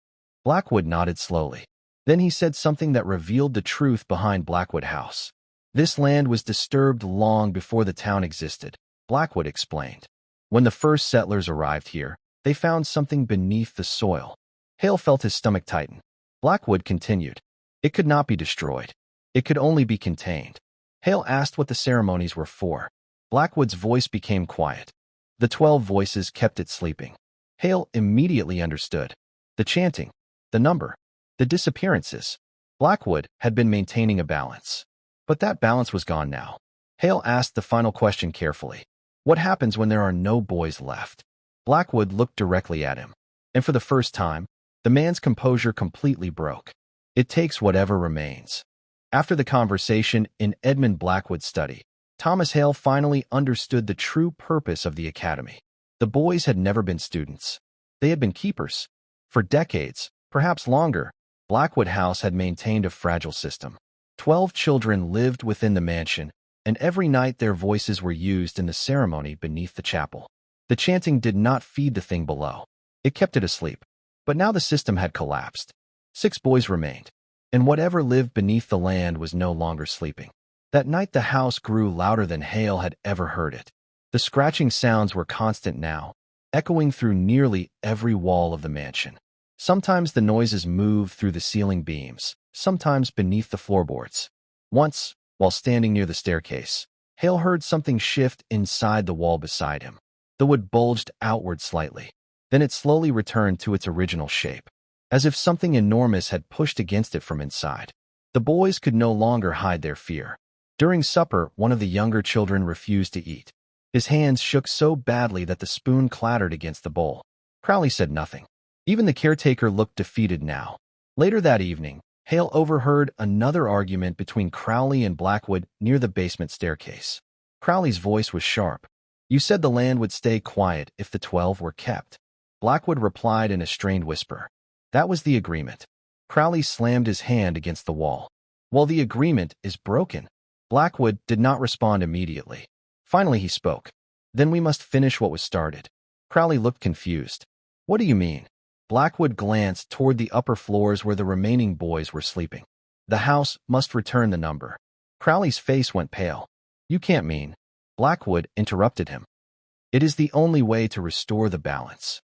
Blackwood nodded slowly. Then he said something that revealed the truth behind Blackwood House. "This land was disturbed long before the town existed," Blackwood explained. "When the first settlers arrived here, they found something beneath the soil." Hale felt his stomach tighten. Blackwood continued. "It could not be destroyed. It could only be contained." Hale asked what the ceremonies were for. Blackwood's voice became quiet. The 12 voices kept it sleeping. Hale immediately understood. The chanting, the number, the disappearances. Blackwood had been maintaining a balance. But that balance was gone now. Hale asked the final question carefully. "What happens when there are no boys left?" Blackwood looked directly at him. And for the first time, the man's composure completely broke. "It takes whatever remains." After the conversation in Edmund Blackwood's study, Thomas Hale finally understood the true purpose of the academy. The boys had never been students. They had been keepers. For decades, perhaps longer, Blackwood House had maintained a fragile system. 12 children lived within the mansion, and every night their voices were used in the ceremony beneath the chapel. The chanting did not feed the thing below. It kept it asleep. But now the system had collapsed. 6 boys remained, and whatever lived beneath the land was no longer sleeping. That night the house grew louder than Hale had ever heard it. The scratching sounds were constant now, echoing through nearly every wall of the mansion. Sometimes the noises moved through the ceiling beams, sometimes beneath the floorboards. Once, while standing near the staircase, Hale heard something shift inside the wall beside him. The wood bulged outward slightly. Then it slowly returned to its original shape, as if something enormous had pushed against it from inside. The boys could no longer hide their fear. During supper, one of the younger children refused to eat. His hands shook so badly that the spoon clattered against the bowl. Crowley said nothing. Even the caretaker looked defeated now. Later that evening, Hale overheard another argument between Crowley and Blackwood near the basement staircase. Crowley's voice was sharp. "You said the land would stay quiet if the 12 were kept." Blackwood replied in a strained whisper. "That was the agreement." Crowley slammed his hand against the wall. "Well, the agreement is broken." Blackwood did not respond immediately. Finally he spoke. "Then we must finish what was started." Crowley looked confused. "What do you mean?" Blackwood glanced toward the upper floors where the remaining boys were sleeping. "The house must return the number." Crowley's face went pale. "You can't mean—" Blackwood interrupted him. "It is the only way to restore the balance."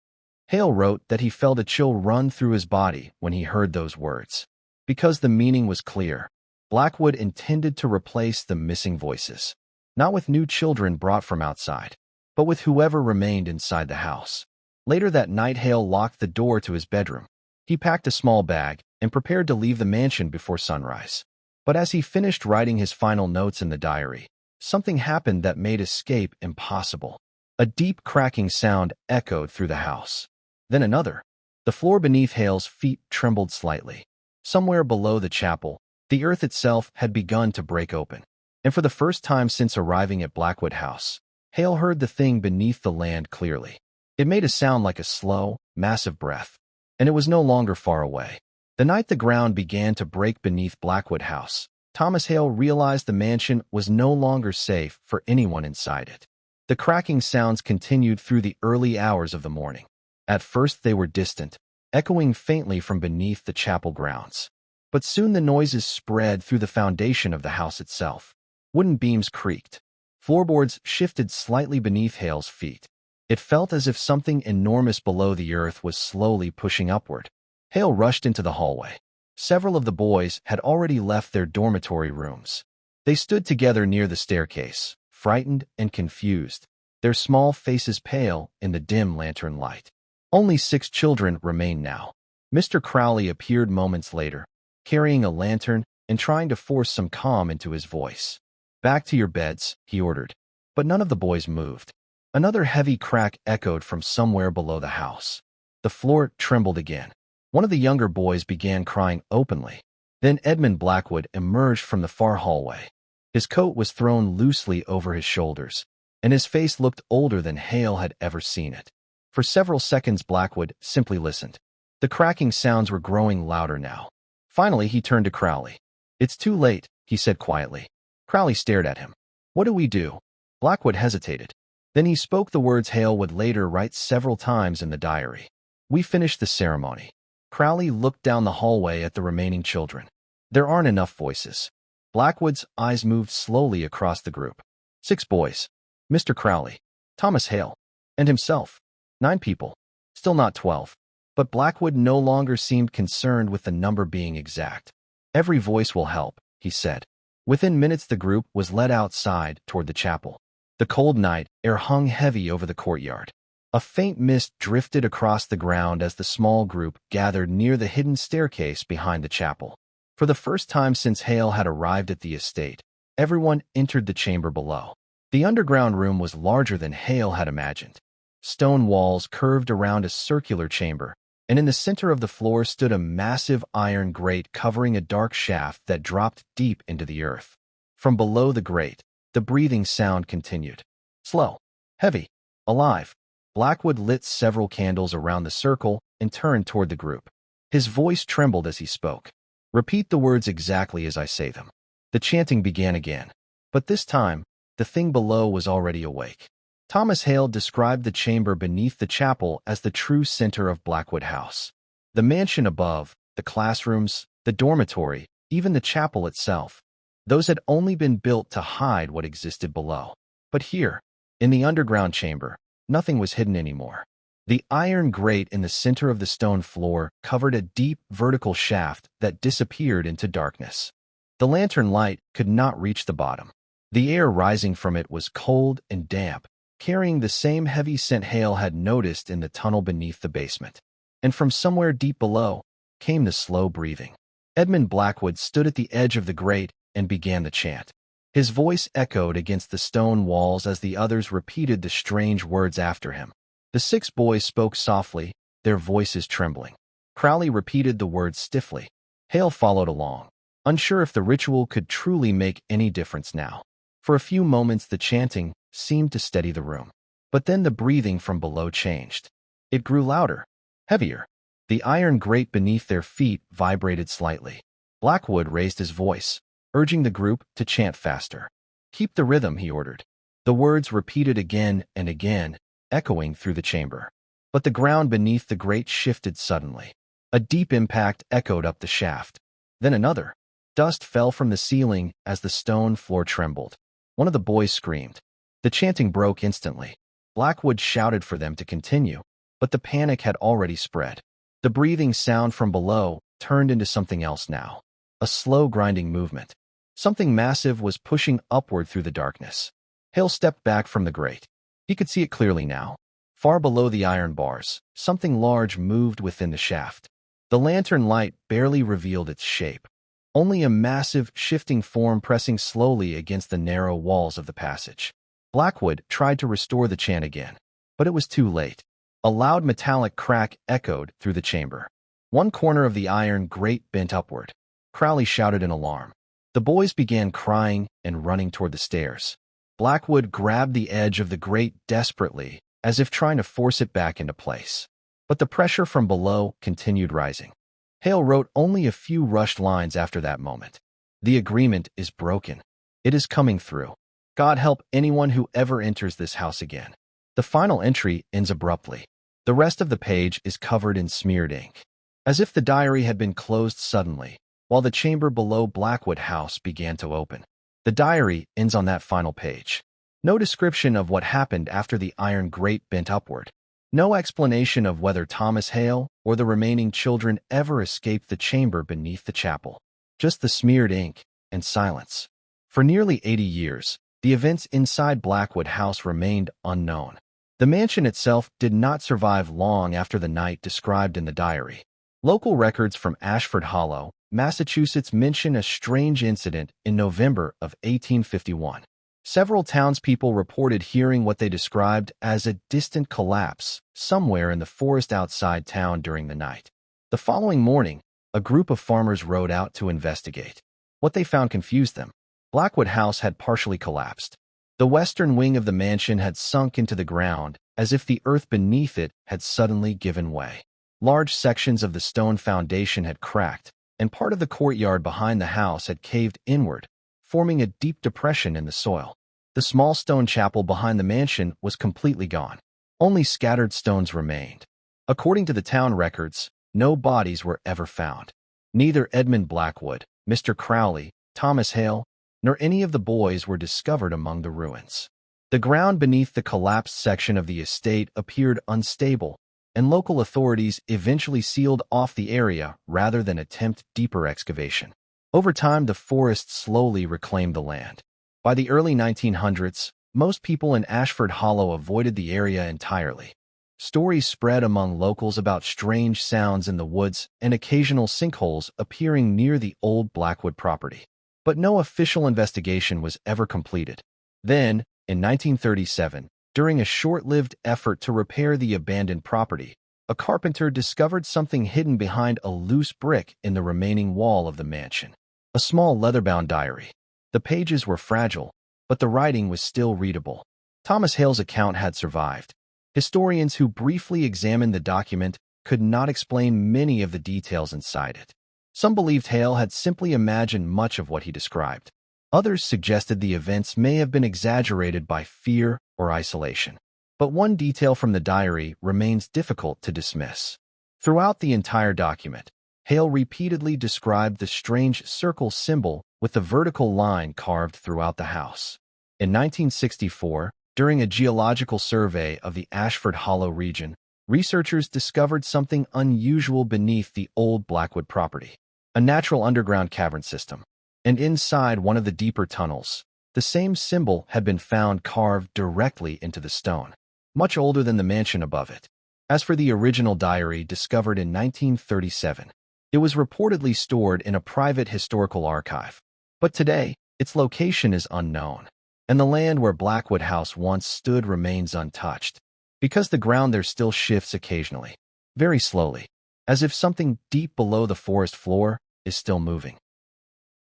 Hale wrote that he felt a chill run through his body when he heard those words, because the meaning was clear. Blackwood intended to replace the missing voices, not with new children brought from outside, but with whoever remained inside the house. Later that night, Hale locked the door to his bedroom. He packed a small bag and prepared to leave the mansion before sunrise. But as he finished writing his final notes in the diary, something happened that made escape impossible. A deep cracking sound echoed through the house. Then another. The floor beneath Hale's feet trembled slightly. Somewhere below the chapel, the earth itself had begun to break open. And for the first time since arriving at Blackwood House, Hale heard the thing beneath the land clearly. It made a sound like a slow, massive breath, and it was no longer far away. The night the ground began to break beneath Blackwood House, Thomas Hale realized the mansion was no longer safe for anyone inside it. The cracking sounds continued through the early hours of the morning. At first they were distant, echoing faintly from beneath the chapel grounds. But soon the noises spread through the foundation of the house itself. Wooden beams creaked. Floorboards shifted slightly beneath Hale's feet. It felt as if something enormous below the earth was slowly pushing upward. Hale rushed into the hallway. Several of the boys had already left their dormitory rooms. They stood together near the staircase, frightened and confused, their small faces pale in the dim lantern light. Only 6 children remained now. Mr. Crowley appeared moments later, carrying a lantern and trying to force some calm into his voice. "Back to your beds," he ordered. But none of the boys moved. Another heavy crack echoed from somewhere below the house. The floor trembled again. One of the younger boys began crying openly. Then Edmund Blackwood emerged from the far hallway. His coat was thrown loosely over his shoulders, and his face looked older than Hale had ever seen it. For several seconds Blackwood simply listened. The cracking sounds were growing louder now. Finally he turned to Crowley. "It's too late," he said quietly. Crowley stared at him. "What do we do?" Blackwood hesitated. Then he spoke the words Hale would later write several times in the diary. "We finished the ceremony." Crowley looked down the hallway at the remaining children. "There aren't enough voices." Blackwood's eyes moved slowly across the group. 6 boys. Mr. Crowley. Thomas Hale. And himself. 9 people. Still not 12. But Blackwood no longer seemed concerned with the number being exact. "Every voice will help," he said. Within minutes the group was led outside toward the chapel. The cold night air hung heavy over the courtyard. A faint mist drifted across the ground as the small group gathered near the hidden staircase behind the chapel. For the first time since Hale had arrived at the estate, everyone entered the chamber below. The underground room was larger than Hale had imagined. Stone walls curved around a circular chamber, and in the center of the floor stood a massive iron grate covering a dark shaft that dropped deep into the earth. From below the grate, the breathing sound continued. Slow, heavy, alive. Blackwood lit several candles around the circle and turned toward the group. His voice trembled as he spoke. "Repeat the words exactly as I say them." The chanting began again. But this time, the thing below was already awake. Thomas Hale described the chamber beneath the chapel as the true center of Blackwood House. The mansion above, the classrooms, the dormitory, even the chapel itself, those had only been built to hide what existed below. But here, in the underground chamber, nothing was hidden anymore. The iron grate in the center of the stone floor covered a deep vertical shaft that disappeared into darkness. The lantern light could not reach the bottom. The air rising from it was cold and damp, carrying the same heavy scent Hale had noticed in the tunnel beneath the basement. And from somewhere deep below came the slow breathing. Edmund Blackwood stood at the edge of the grate and began the chant. His voice echoed against the stone walls as the others repeated the strange words after him. The 6 boys spoke softly, their voices trembling. Crowley repeated the words stiffly. Hale followed along, unsure if the ritual could truly make any difference now. For a few moments the chanting seemed to steady the room. But then the breathing from below changed. It grew louder, heavier. The iron grate beneath their feet vibrated slightly. Blackwood raised his voice, urging the group to chant faster. "Keep the rhythm," he ordered. The words repeated again and again, echoing through the chamber. But the ground beneath the grate shifted suddenly. A deep impact echoed up the shaft. Then another. Dust fell from the ceiling as the stone floor trembled. One of the boys screamed. The chanting broke instantly. Blackwood shouted for them to continue, but the panic had already spread. The breathing sound from below turned into something else now. a slow grinding movement. Something massive was pushing upward through the darkness. Hale stepped back from the grate. He could see it clearly now. Far below the iron bars, something large moved within the shaft. The lantern light barely revealed its shape. Only a massive, shifting form pressing slowly against the narrow walls of the passage. Blackwood tried to restore the chant again, but it was too late. A loud metallic crack echoed through the chamber. One corner of the iron grate bent upward. Crowley shouted in alarm. The boys began crying and running toward the stairs. Blackwood grabbed the edge of the grate desperately, as if trying to force it back into place. But the pressure from below continued rising. Hale wrote only a few rushed lines after that moment. The agreement is broken. It is coming through. God help anyone who ever enters this house again. The final entry ends abruptly. The rest of the page is covered in smeared ink, as if the diary had been closed suddenly, while the chamber below Blackwood House began to open. The diary ends on that final page. No description of what happened after the iron grate bent upward. No explanation of whether Thomas Hale or the remaining children ever escaped the chamber beneath the chapel. Just the smeared ink and silence. For nearly 80 years, the events inside Blackwood House remained unknown. The mansion itself did not survive long after the night described in the diary. Local records from Ashford Hollow, Massachusetts mention a strange incident in November of 1851. Several townspeople reported hearing what they described as a distant collapse somewhere in the forest outside town during the night. The following morning, a group of farmers rode out to investigate. What they found confused them. Blackwood House had partially collapsed. The western wing of the mansion had sunk into the ground, as if the earth beneath it had suddenly given way. Large sections of the stone foundation had cracked, and part of the courtyard behind the house had caved inward, forming a deep depression in the soil. The small stone chapel behind the mansion was completely gone. Only scattered stones remained. According to the town records, no bodies were ever found. Neither Edmund Blackwood, Mr. Crowley, Thomas Hale, nor any of the boys were discovered among the ruins. The ground beneath the collapsed section of the estate appeared unstable, and local authorities eventually sealed off the area rather than attempt deeper excavation. Over time, the forest slowly reclaimed the land. By the early 1900s, most people in Ashford Hollow avoided the area entirely. Stories spread among locals about strange sounds in the woods and occasional sinkholes appearing near the old Blackwood property. But no official investigation was ever completed. Then, in 1937, during a short-lived effort to repair the abandoned property, a carpenter discovered something hidden behind a loose brick in the remaining wall of the mansion. A small leather-bound diary. The pages were fragile, but the writing was still readable. Thomas Hale's account had survived. Historians who briefly examined the document could not explain many of the details inside it. Some believed Hale had simply imagined much of what he described. Others suggested the events may have been exaggerated by fear or isolation. But one detail from the diary remains difficult to dismiss. Throughout the entire document, Hale repeatedly described the strange circle symbol with the vertical line carved throughout the house. In 1964, during a geological survey of the Ashford Hollow region, researchers discovered something unusual beneath the old Blackwood property, a natural underground cavern system. And inside one of the deeper tunnels, the same symbol had been found carved directly into the stone, much older than the mansion above it. As for the original diary discovered in 1937, it was reportedly stored in a private historical archive. But today, its location is unknown, and the land where Blackwood House once stood remains untouched, because the ground there still shifts occasionally, very slowly, as if something deep below the forest floor is still moving.